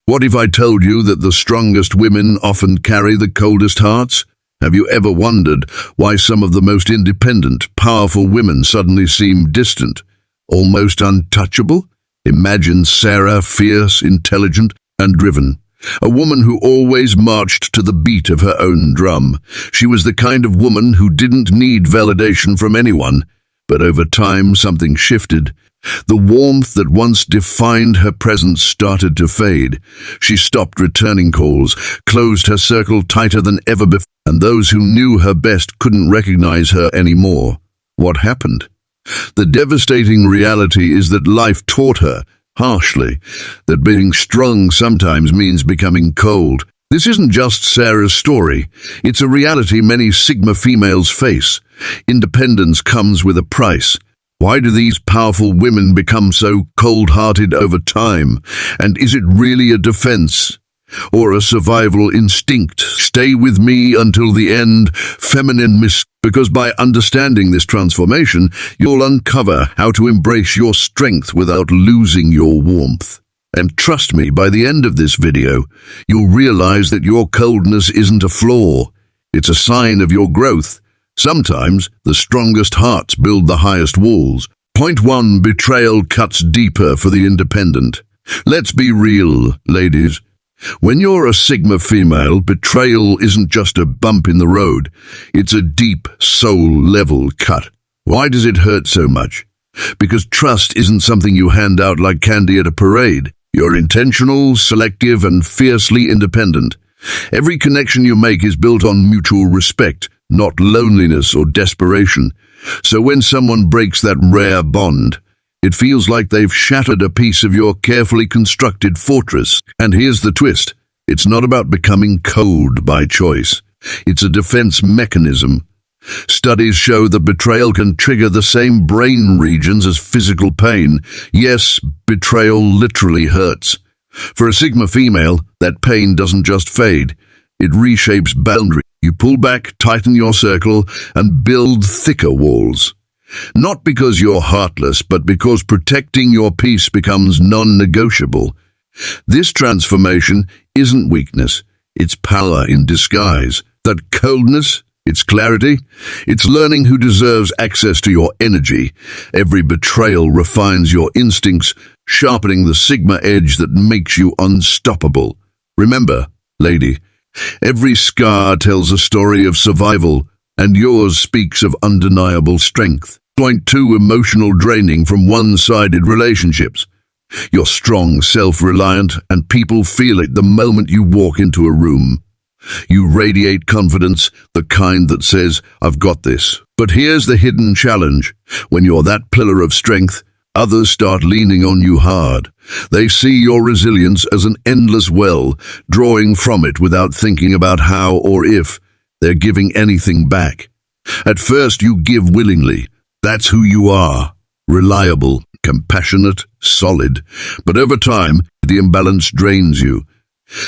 What if I told you that the strongest women often carry the coldest hearts? Have you ever wondered why some of the most independent, powerful women suddenly seem distant, almost untouchable? Imagine Sarah, fierce, intelligent, and driven. A woman who always marched to the beat of her own drum. She was the kind of woman who didn't need validation from anyone. But over time, something shifted. The warmth that once defined her presence started to fade. She stopped returning calls, closed her circle tighter than ever before, and those who knew her best couldn't recognize her anymore. What happened? The devastating reality is that life taught her, harshly, that being strong sometimes means becoming cold. This isn't just Sarah's story. It's a reality many Sigma females face. Independence comes with a price. Why do these powerful women become so cold-hearted over time? And is it really a defense or a survival instinct? Stay with me until the end, feminine Mystique, because by understanding this transformation, you'll uncover how to embrace your strength without losing your warmth. And trust me, by the end of this video, you'll realize that your coldness isn't a flaw. It's a sign of your growth. Sometimes, the strongest hearts build the highest walls. Point 1. Betrayal cuts deeper for the independent. Let's be real, ladies. When you're a Sigma female, betrayal isn't just a bump in the road. It's a deep, soul-level cut. Why does it hurt so much? Because trust isn't something you hand out like candy at a parade. You're intentional, selective, and fiercely independent. Every connection you make is built on mutual respect, not loneliness or desperation. So when someone breaks that rare bond, it feels like they've shattered a piece of your carefully constructed fortress. And here's the twist. It's not about becoming cold by choice. It's a defense mechanism. Studies show that betrayal can trigger the same brain regions as physical pain. Yes, betrayal literally hurts. For a Sigma female, that pain doesn't just fade. It reshapes boundaries. You pull back, tighten your circle, and build thicker walls. Not because you're heartless, but because protecting your peace becomes non-negotiable. This transformation isn't weakness. It's power in disguise. That coldness, it's clarity. It's learning who deserves access to your energy. Every betrayal refines your instincts, sharpening the Sigma edge that makes you unstoppable. Remember, lady, every scar tells a story of survival, and yours speaks of undeniable strength. Point 2. Emotional draining from one-sided relationships. You're strong, self-reliant, and people feel it the moment you walk into a room. You radiate confidence, the kind that says, "I've got this." But here's the hidden challenge. When you're that pillar of strength, others start leaning on you hard. They see your resilience as an endless well, drawing from it without thinking about how or if they're giving anything back. At first you give willingly. That's who you are. Reliable, compassionate, solid. But over time, the imbalance drains you.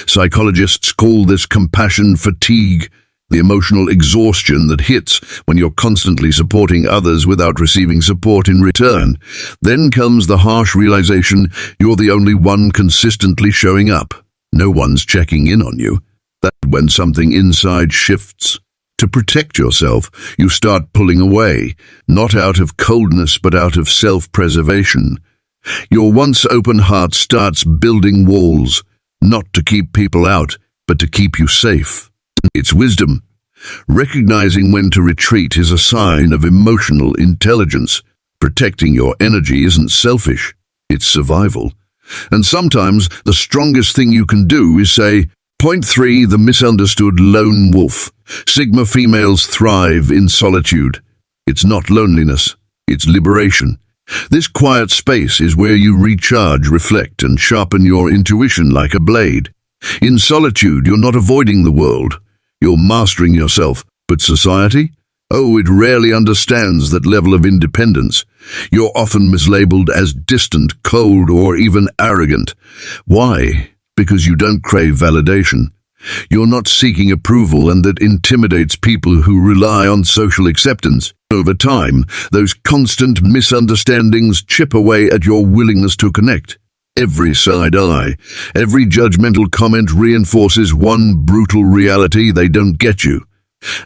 Psychologists call this compassion fatigue, the emotional exhaustion that hits when you're constantly supporting others without receiving support in return. Then comes the harsh realization you're the only one consistently showing up. No one's checking in on you. That's when something inside shifts. To protect yourself, you start pulling away, not out of coldness but out of self-preservation. Your once open heart starts building walls, not to keep people out, but to keep you safe. It's wisdom. Recognizing when to retreat is a sign of emotional intelligence. Protecting your energy isn't selfish, it's survival. And sometimes the strongest thing you can do is say, Point 3. The misunderstood lone wolf. Sigma females thrive in solitude. It's not loneliness, it's liberation. This quiet space is where you recharge, reflect, and sharpen your intuition like a blade. In solitude, you're not avoiding the world. You're mastering yourself. But society? Oh, it rarely understands that level of independence. You're often mislabeled as distant, cold, or even arrogant. Why? Because you don't crave validation. You're not seeking approval, and that intimidates people who rely on social acceptance. Over time, those constant misunderstandings chip away at your willingness to connect. Every side eye, every judgmental comment reinforces one brutal reality: they don't get you.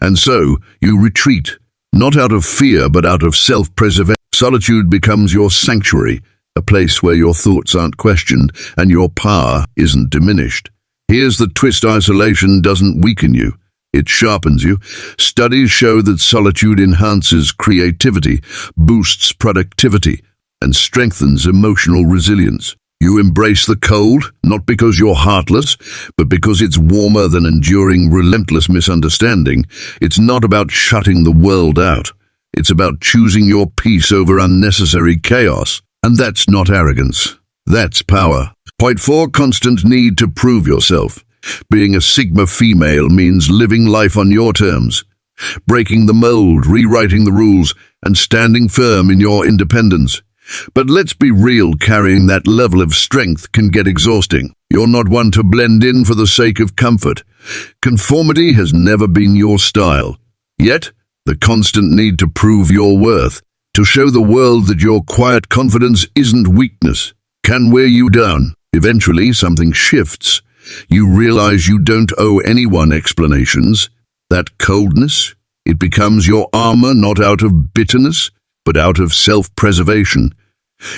And so, you retreat, not out of fear but out of self-preservation. Solitude becomes your sanctuary, a place where your thoughts aren't questioned and your power isn't diminished. Here's the twist: isolation doesn't weaken you, it sharpens you. Studies show that solitude enhances creativity, boosts productivity, and strengthens emotional resilience. You embrace the cold, not because you're heartless, but because it's warmer than enduring relentless misunderstanding. It's not about shutting the world out. It's about choosing your peace over unnecessary chaos. And that's not arrogance. That's power. Point 4. Constant need to prove yourself. Being a Sigma female means living life on your terms, breaking the mold, rewriting the rules, and standing firm in your independence. But let's be real, carrying that level of strength can get exhausting. You're not one to blend in for the sake of comfort. Conformity has never been your style. Yet, the constant need to prove your worth, to show the world that your quiet confidence isn't weakness, can wear you down. Eventually, something shifts. You realize you don't owe anyone explanations. That coldness, it becomes your armor, not out of bitterness, but out of self-preservation.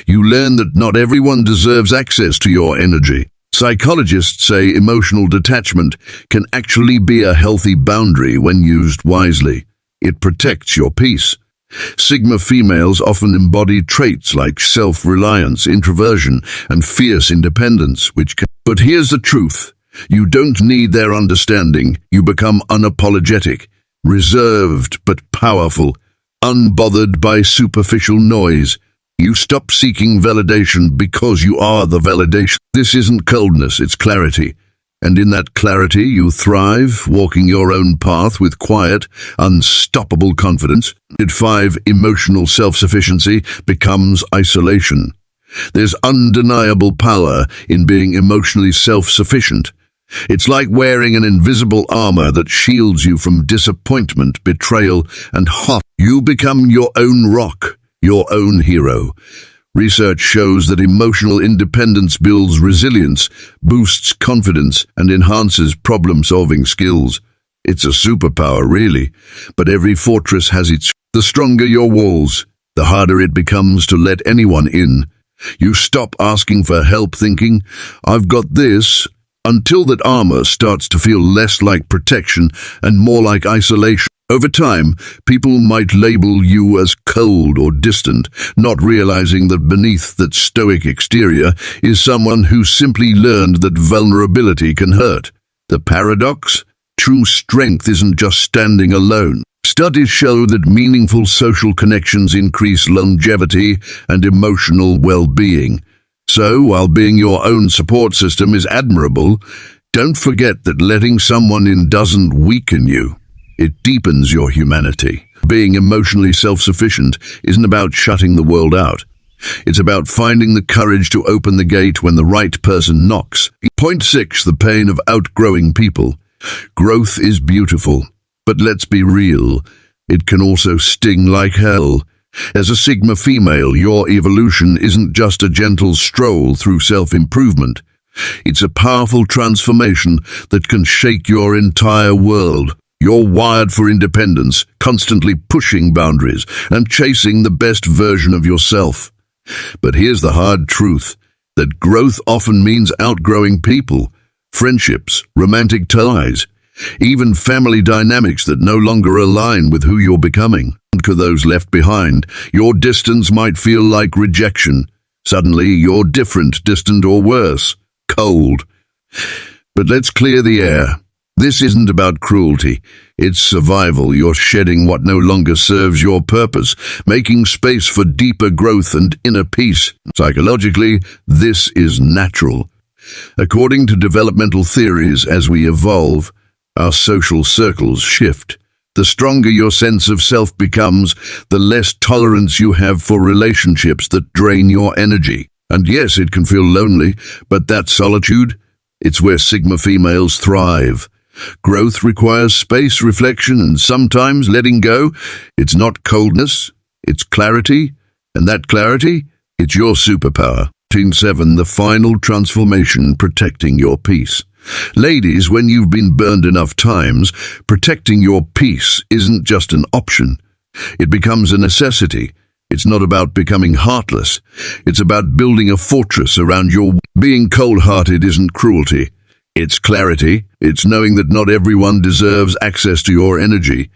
You learn that not everyone deserves access to your energy. Psychologists say emotional detachment can actually be a healthy boundary when used wisely. It protects your peace. Sigma females often embody traits like self-reliance, introversion, and fierce independence, But here's the truth. You don't need their understanding. You become unapologetic, reserved but powerful, unbothered by superficial noise. You stop seeking validation because you are the validation. This isn't coldness, it's clarity. And in that clarity you thrive, walking your own path with quiet, unstoppable confidence. 5. Emotional self-sufficiency becomes isolation. There's undeniable power in being emotionally self-sufficient. It's like wearing an invisible armor that shields you from disappointment, betrayal, and hot. You become your own rock, your own hero. Research shows that emotional independence builds resilience, boosts confidence, and enhances problem-solving skills. It's a superpower, really, but every fortress has its... The stronger your walls, the harder it becomes to let anyone in. You stop asking for help, thinking, "I've got this," until that armor starts to feel less like protection and more like isolation. Over time, people might label you as cold or distant, not realizing that beneath that stoic exterior is someone who simply learned that vulnerability can hurt. The paradox? True strength isn't just standing alone. Studies show that meaningful social connections increase longevity and emotional well-being. So, while being your own support system is admirable, don't forget that letting someone in doesn't weaken you. It deepens your humanity. Being emotionally self-sufficient isn't about shutting the world out. It's about finding the courage to open the gate when the right person knocks. Point 6. The pain of outgrowing people. Growth is beautiful, but let's be real, it can also sting like hell. As a Sigma female, your evolution isn't just a gentle stroll through self-improvement. It's a powerful transformation that can shake your entire world. You're wired for independence, constantly pushing boundaries and chasing the best version of yourself. But here's the hard truth, that growth often means outgrowing people, friendships, romantic ties, even family dynamics that no longer align with who you're becoming. To those left behind, your distance might feel like rejection. Suddenly, you're different, distant, or worse, cold. But let's clear the air. This isn't about cruelty. It's survival. You're shedding what no longer serves your purpose, making space for deeper growth and inner peace. Psychologically, this is natural. According to developmental theories, as we evolve, our social circles shift. The stronger your sense of self becomes, the less tolerance you have for relationships that drain your energy. And yes, it can feel lonely, but that solitude, it's where Sigma females thrive. Growth requires space, reflection, and sometimes letting go. It's not coldness, it's clarity, and that clarity, it's your superpower. 7. The final transformation, protecting your peace. Ladies, when you've been burned enough times, protecting your peace isn't just an option. It becomes a necessity. It's not about becoming heartless. It's about building a fortress around your... Being cold-hearted isn't cruelty. It's clarity. It's knowing that not everyone deserves access to your energy.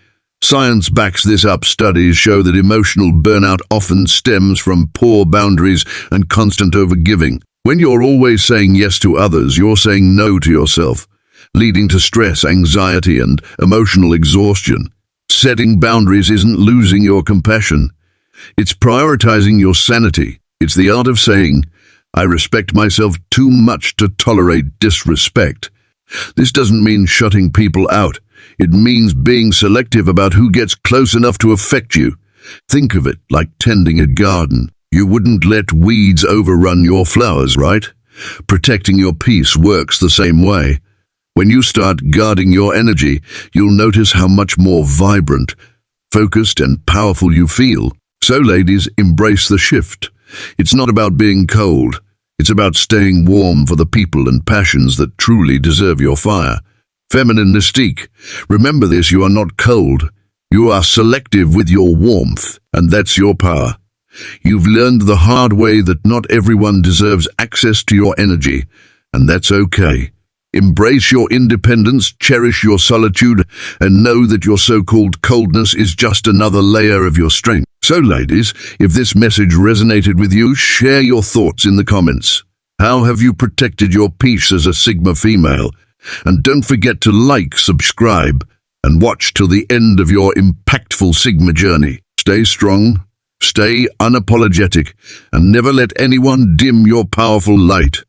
Science backs this up. Studies show that emotional burnout often stems from poor boundaries and constant overgiving. When you're always saying yes to others, you're saying no to yourself, leading to stress, anxiety, and emotional exhaustion. Setting boundaries isn't losing your compassion. It's prioritizing your sanity. It's the art of saying, I respect myself too much to tolerate disrespect. This doesn't mean shutting people out. It means being selective about who gets close enough to affect you. Think of it like tending a garden. You wouldn't let weeds overrun your flowers, right? Protecting your peace works the same way. When you start guarding your energy, you'll notice how much more vibrant, focused, and powerful you feel. So, ladies, embrace the shift. It's not about being cold. It's about staying warm for the people and passions that truly deserve your fire. Feminine Mystique. Remember this, you are not cold. You are selective with your warmth, and that's your power. You've learned the hard way that not everyone deserves access to your energy, and that's okay. Embrace your independence, cherish your solitude, and know that your so-called coldness is just another layer of your strength. So, ladies, if this message resonated with you, share your thoughts in the comments. How have you protected your peace as a Sigma female? And don't forget to like, subscribe, and watch till the end of your impactful Sigma journey. Stay strong, stay unapologetic, and never let anyone dim your powerful light.